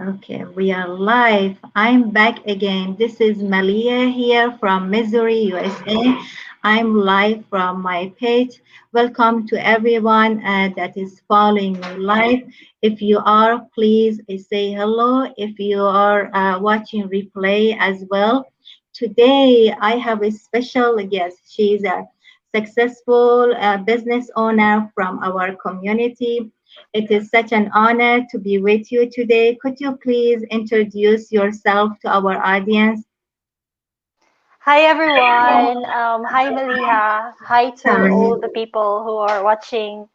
Okay, we are live. I'm back again. This is Malia here from Missouri, USA. I'm live from my page. Welcome to everyone that is following me live. If you are, please say hello. If you are watching replay as well. Today, I have a special guest. She's a successful business owner from our community. It is such an honor to be with you today. Could you please introduce yourself to our audience? Hi everyone. Hi Maliha. Hi to Hi. all the people who are watching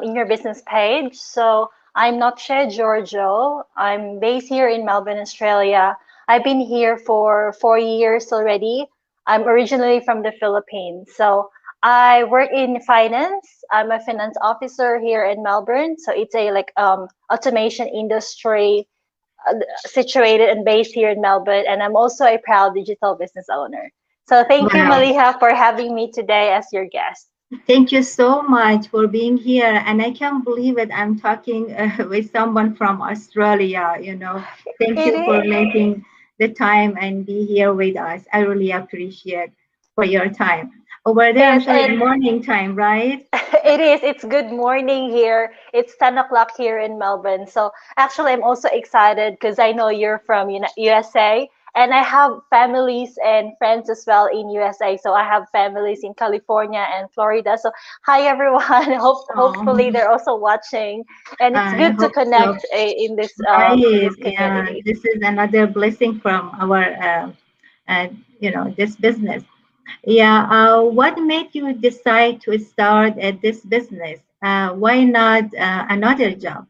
in your business page. So I'm Noche Giorgio. I'm based here in Melbourne, Australia. I've been here for 4 years already. I'm originally from the Philippines. So I work in finance. I'm a finance officer here in Melbourne. So it's a automation industry situated and based here in Melbourne, and I'm also a proud digital business owner. So thank you, Wow. Maliha, for having me today as your guest. Thank you so much for being here. And I can't believe it. I'm talking with someone from Australia. Thank It you for is. making the time and be here with us. I really appreciate for your time. Over there, I'm Yes, sorry, and morning time, right? it is. It's good morning here. It's 10 o'clock here in Melbourne. So actually, I'm also excited because I know you're from USA, and I have families and friends as well in USA. So I have families in California and Florida. So hi everyone. Hopefully Oh, they're also watching, and it's I good to hope so. connect in Right, this yeah, community. this is another blessing from our, this business. Yeah, what made you decide to start this business? Why not another job?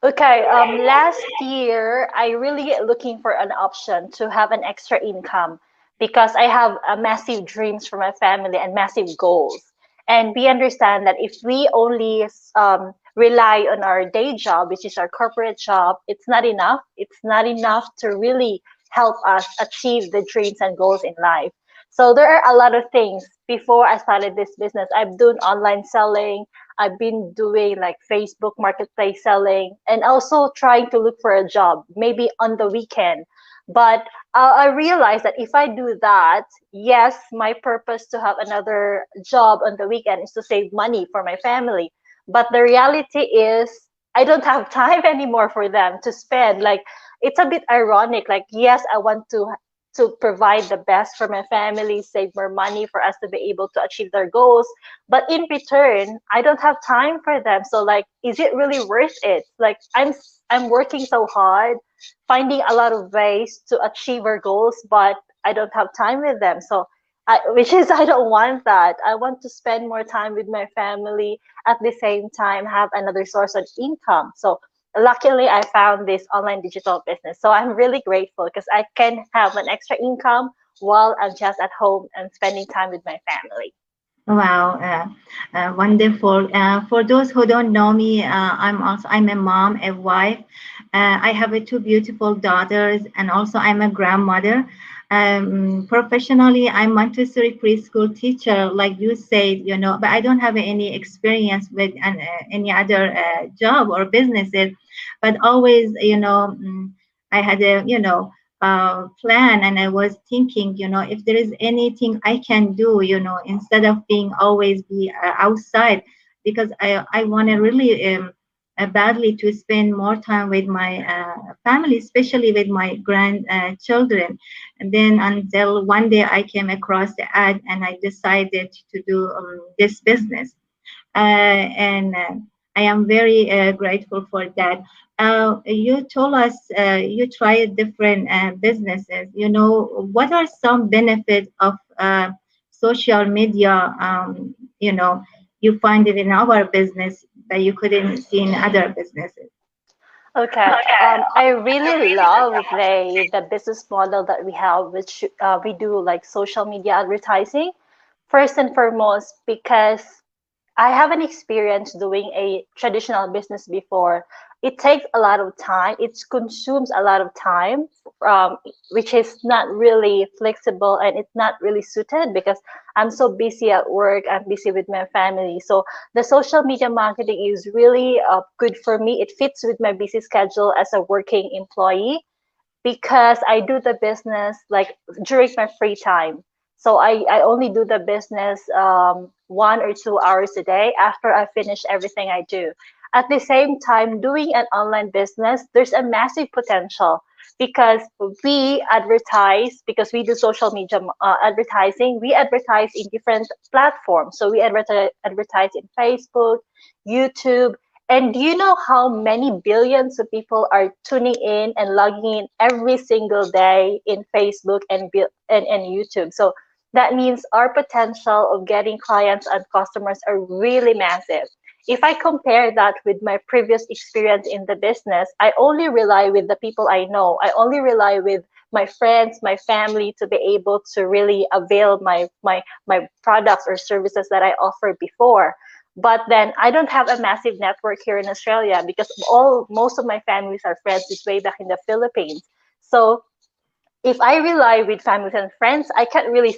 Okay, last year I really looking for an option to have an extra income because I have massive dreams for my family and massive goals. And we understand that if we only rely on our day job, which is our corporate job, it's not enough. It's not enough to really help us achieve the dreams and goals in life. So there are a lot of things before I started this business. I've done online selling. I've been doing like Facebook marketplace selling and also trying to look for a job, maybe on the weekend. But I realized that if I do that, yes, my purpose to have another job on the weekend is to save money for my family. But the reality is, I don't have time anymore for them to spend. Like, it's a bit ironic. Like, yes, I want to provide the best for my family, save more money for us to be able to achieve their goals, but in return I don't have time for them. So like, is it really worth it? Like, I'm working so hard, finding a lot of ways to achieve our goals, but I don't have time with them. So which is, I don't want that. I want to spend more time with my family, at the same time have another source of income. So luckily I found this online digital business, so I'm really grateful because I can have an extra income while I'm just at home and spending time with my family. Wow, wonderful. For those who don't know me, I'm a mom, a wife. I have two beautiful daughters, and also I'm a grandmother. Professionally, I'm Montessori preschool teacher, like you said, but I don't have any experience with any other job or businesses. But always, I had a plan, and I was thinking, if there is anything I can do, instead of being always be outside, because I want to really badly to spend more time with my family, especially with my grandchildren. Children. And then until one day I came across the ad and I decided to do this business. And I am very grateful for that. You told us you tried different businesses. What are some benefits of social media? You find it in our business that you couldn't see in other businesses. Okay, I really love the business model that we have, which we do like social media advertising first and foremost because I haven't experienced doing a traditional business before. It takes a lot of time. It consumes a lot of time, um, which is not really flexible and it's not really suited because I'm so busy at work. I'm busy with my family. So the social media marketing is really good for me. It fits with my busy schedule as a working employee because I do the business like during my free time. So I only do the business 1 or 2 hours a day after I finish everything I do. At the same time, doing an online business, there's a massive potential because we advertise, because we do social media advertising, we advertise in different platforms. So we advertise in Facebook, YouTube, and do you know how many billions of people are tuning in and logging in every single day in Facebook and YouTube? So that means our potential of getting clients and customers are really massive. If I compare that with my previous experience in the business, I only rely with the people I know. I only rely with my friends, my family to be able to really avail my products or services that I offered before. But then I don't have a massive network here in Australia because all most of my families are friends is way back in the Philippines. So if I rely with families and friends, I can't really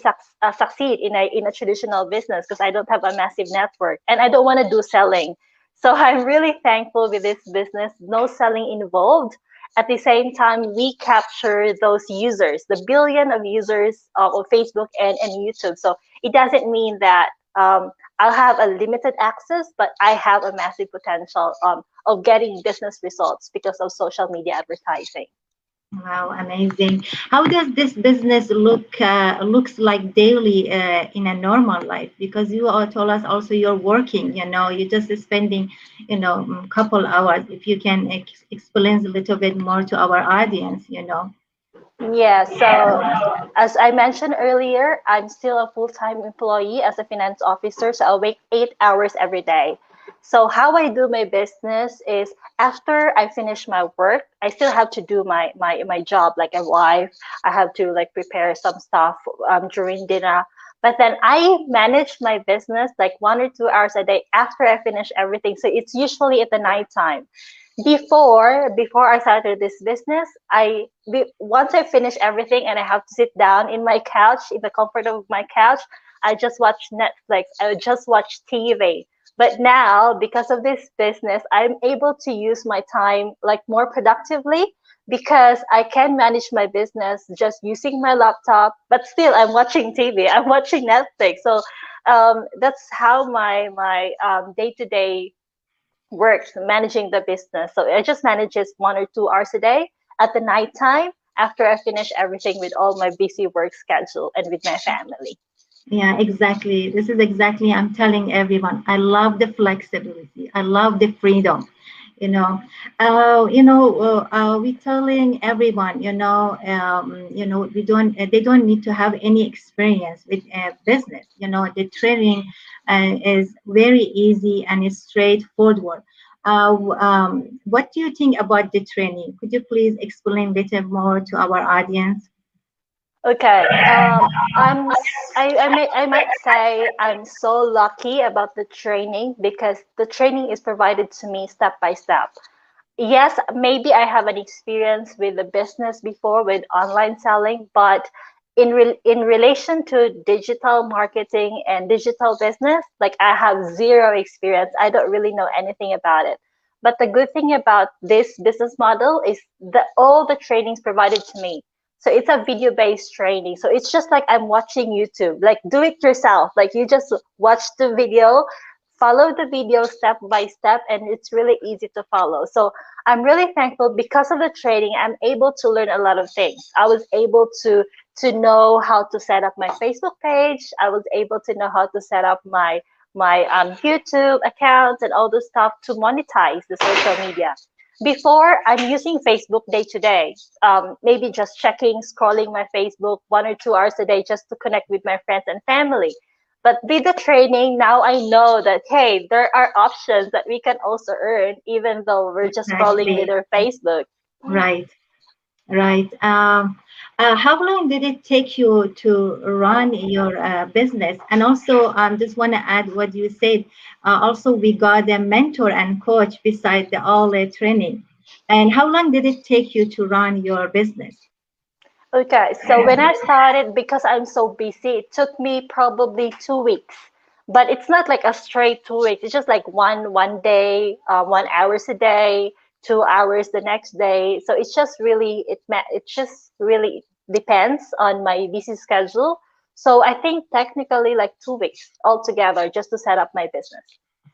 succeed in a traditional business because I don't have a massive network and I don't want to do selling. So I'm really thankful with this business, no selling involved. At the same time, we capture those users, the billion of users of Facebook and YouTube. So it doesn't mean that I'll have a limited access, but I have a massive potential of getting business results because of social media advertising. Wow, amazing. How does this business looks like daily in a normal life? Because you all told us also you're working, you're just spending, couple hours. If you can explain a little bit more to our audience. Yeah, so as I mentioned earlier, I'm still a full-time employee as a finance officer, so I work 8 hours every day. So how I do my business is after I finish my work, I still have to do my job like a wife. I have to like prepare some stuff during dinner. But then I manage my business like 1 or 2 hours a day after I finish everything. So it's usually at the nighttime before I started this business, once I finish everything and I have to sit down in my couch, in the comfort of my couch, I just watch Netflix. I would just watch TV. But now, because of this business, I'm able to use my time like more productively because I can manage my business just using my laptop. But still, I'm watching TV. I'm watching Netflix. So that's how my day to day works managing the business. So I just manage it 1 or 2 hours a day at the nighttime after I finish everything with all my busy work schedule and with my family. Yeah, exactly. This is exactly I'm telling everyone. I love the flexibility. I love the freedom. You know, we telling everyone. We don't. They don't need to have any experience with business. The training is very easy and is straightforward. What do you think about the training? Could you please explain a little more to our audience? Okay. I might say I'm so lucky about the training because the training is provided to me step by step. Yes, maybe I have an experience with the business before with online selling, but in relation to digital marketing and digital business, like I have zero experience. I don't really know anything about it. But the good thing about this business model is that all the trainings provided to me. So it's a video based training. So it's just like I'm watching YouTube, like do it yourself. Like you just watch the video, follow the video step by step, and it's really easy to follow. So I'm really thankful because of the training. I'm able to learn a lot of things. I was able to know how to set up my Facebook page. I was able to know how to set up my YouTube accounts and all the stuff to monetize the social media. Before, I'm using Facebook day to day, maybe just checking, scrolling my Facebook 1 or 2 hours a day just to connect with my friends and family. But with the training, now I know that, hey, there are options that we can also earn, even though we're just scrolling with Exactly. our Facebook. Right. Right. How long did it take you to run your business? And also, just want to add what you said. Also, we got a mentor and coach beside the all training. And how long did it take you to run your business? Okay, so when I started, because I'm so busy, it took me probably 2 weeks. But it's not like a straight 2 weeks. It's just like one day, 1 hours a day, 2 hours the next day. So it's just really it just really depends on my busy schedule. So I think technically like 2 weeks altogether just to set up my business.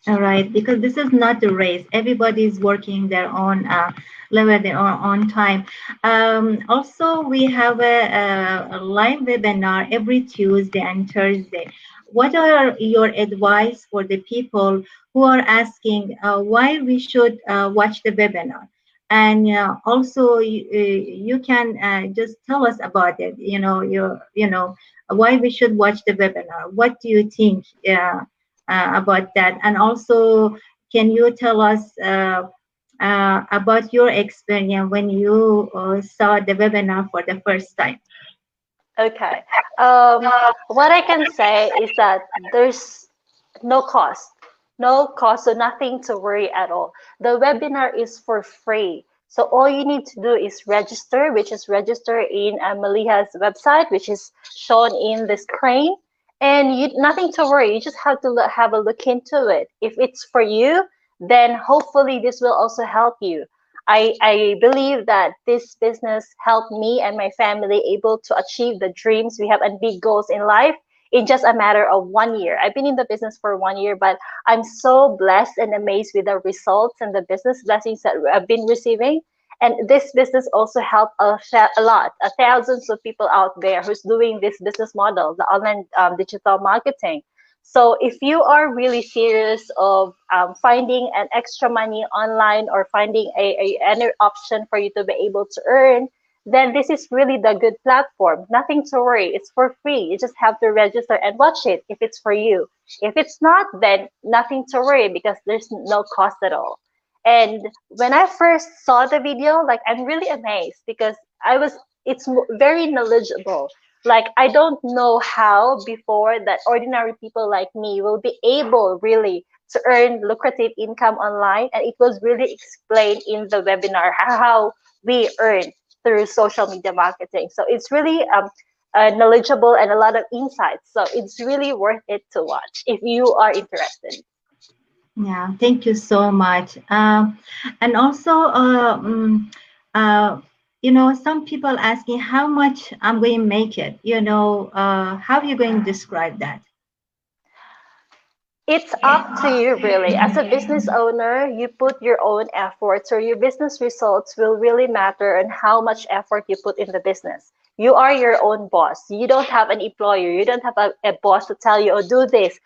All right, because this is not a race. Everybody is working their own level, their own time. Also, we have a live webinar every Tuesday and Thursday. What are your advice for the people who are asking why we should watch the webinar? And also, you can just tell us about it. Why we should watch the webinar. What do you think? About that? And also, can you tell us about your experience when you saw the webinar for the first time? Okay. What I can say is that there's no cost, no cost, so nothing to worry at all. The webinar is for free. So all you need to do is register, which is register in Maliha's website, which is shown in the screen. And you nothing to worry. You just have to have a look into it. If it's for you, then hopefully this will also help you. I believe that this business helped me and my family able to achieve the dreams we have and big goals in life in just a matter of 1 year. I've been in the business for 1 year, but I'm so blessed and amazed with the results and the business blessings that I've been receiving. And this business also helped a lot, thousands of people out there who's doing this business model, the online digital marketing. So if you are really serious of finding an extra money online or finding any option for you to be able to earn, then this is really the good platform. Nothing to worry. It's for free. You just have to register and watch it if it's for you. If it's not, then nothing to worry because there's no cost at all. And when I first saw the video, like I'm really amazed because it's very knowledgeable. Like I don't know how before that ordinary people like me will be able really to earn lucrative income online, and it was really explained in the webinar how we earn through social media marketing. So it's really knowledgeable and a lot of insights. So it's really worth it to watch if you are interested. Yeah, thank you so much. And also, uh, some people asking how much I'm going to make it. How are you going to describe that? It's up to you, really. As a business owner, you put your own effort, so your business results will really matter on how much effort you put in the business. You are your own boss. You don't have an employer. You don't have a boss to tell you, oh, do this.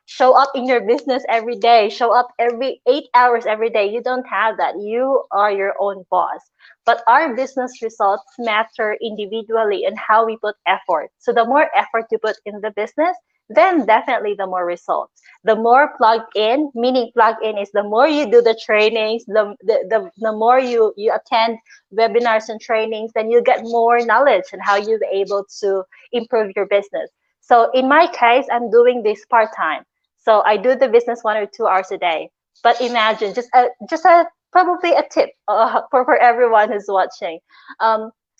Show up in your business every day. Show up every 8 hours every day. You don't have that. You are your own boss. But our business results matter individually in how we put effort. So the more effort you put in the business, then definitely the more results. The more plugged in, meaning plugged in is the more you do the trainings, the more you attend webinars and trainings, then you get more knowledge and how you'll be able to improve your business. So in my case, I'm doing this part-time. So I do the business 1 or 2 hours a day. But imagine just a probably a tip for everyone who's watching.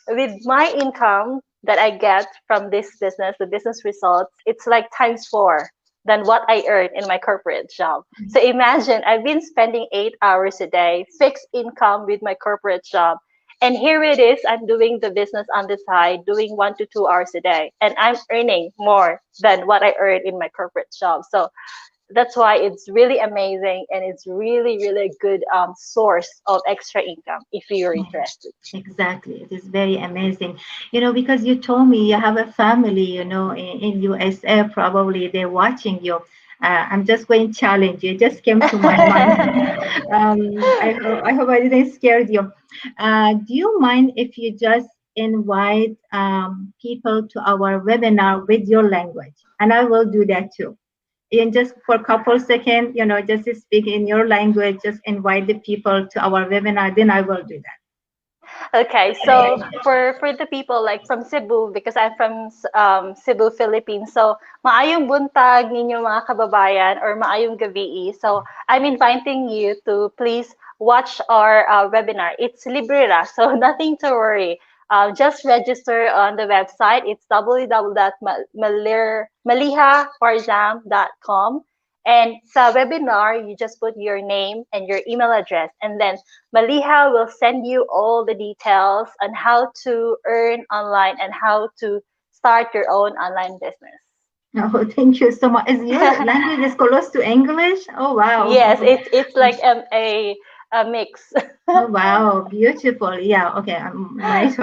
With my income that I get from this business, the business results, it's like times four than what I earn in my corporate job. So imagine I've been spending 8 hours a day, fixed income with my corporate job. And here it is, I'm doing the business on the side, doing 1 to 2 hours a day, and I'm earning more than what I earn in my corporate job. So that's why it's really amazing and it's really really good source of extra income if you're interested. Exactly. It is very amazing. Because you told me you have a family, in USA, probably they're watching you. I'm just going to challenge you. It just came to my mind. I hope I didn't scare you. Do you mind if you just invite people to our webinar with your language? And I will do that too. And just for a couple seconds, just speak in your language, just invite the people to our webinar, then I will do that. Okay, so for the people like from Cebu, because I'm from Cebu, Philippines. So maayong buntag ninyo mga kababayan or maayong gabi. So I'm inviting you to please watch our webinar. It's libre ra, so nothing to worry. Just register on the website. It's www.malihafarzam.com. And sa webinar, you just put your name and your email address, and then Maliha will send you all the details on how to earn online and how to start your own online business. Oh, thank you so much. Is your language is close to English? Oh, wow. Yes, it's like a mix. Oh, wow, beautiful. Yeah, okay, nice.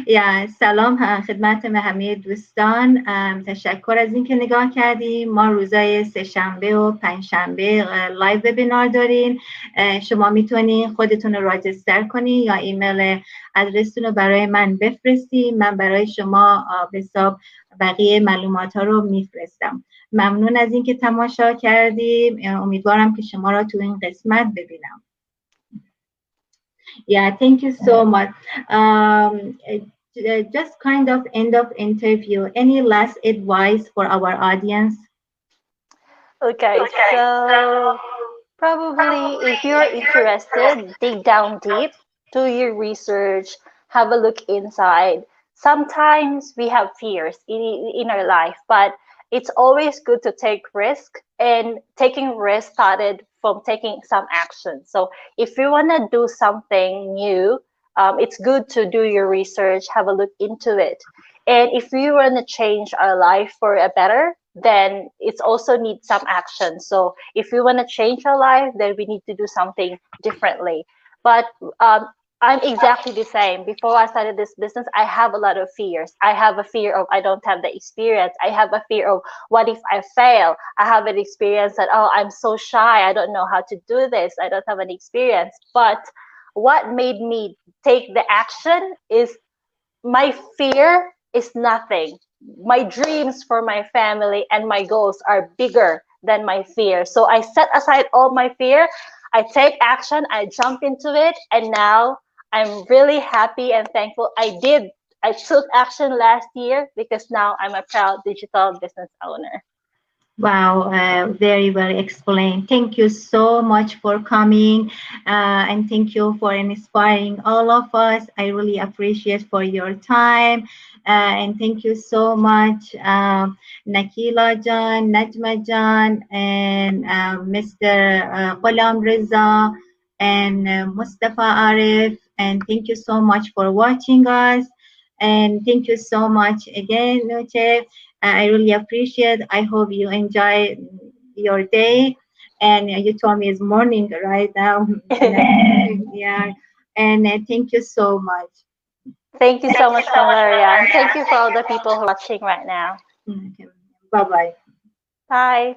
یا سلام خدمت همه دوستان. تشکر از اینکه نگاه کردیم. ما روزای سه‌شنبه و پنجشنبه لایو وبینار دارین. شما میتونین خودتون رو راجستر کنین یا ایمیل ادرستون رو برای من بفرستین. من برای شما به حساب بقیه معلومات ها رو میفرستم. ممنون از اینکه تماشا کردیم. امیدوارم که شما را تو این قسمت ببینم. Yeah, thank you so much. Just kind of end of interview. Any last advice for our audience? Okay, so probably if you're interested, dig down deep, do your research, have a look inside. Sometimes we have fears in our life, but it's always good to take risk, and taking risk started from taking some action. So if you want to do something new, it's good to do your research, have a look into it. And if we want to change our life for a better, then it's also need some action. So if we want to change our life, then we need to do something differently. But I'm exactly the same. Before I started this business, I have a lot of fears. I have a fear of I don't have the experience. I have a fear of what if I fail? I have an experience that, oh, I'm so shy. I don't know how to do this. I don't have any experience. But what made me take the action is my fear is nothing. My dreams for my family and my goals are bigger than my fear. So I set aside all my fear. I take action. I jump into it. And now I'm really happy and thankful I did. I took action last year because now I'm a proud digital business owner. Wow, very well explained. Thank you so much for coming, and thank you for inspiring all of us. I really appreciate for your time, and thank you so much, Nakila Jan, Najma Jan, and Mr. Ghulam Reza, and Mustafa Arif. And thank you so much for watching us. And thank you so much again, Noche. I really appreciate. I hope you enjoy your day. And you told me it's morning right now. Yeah. And thank you so much. Thank you so much, Valeria. And thank you for all the people who are watching right now. Okay. Bye bye. Bye.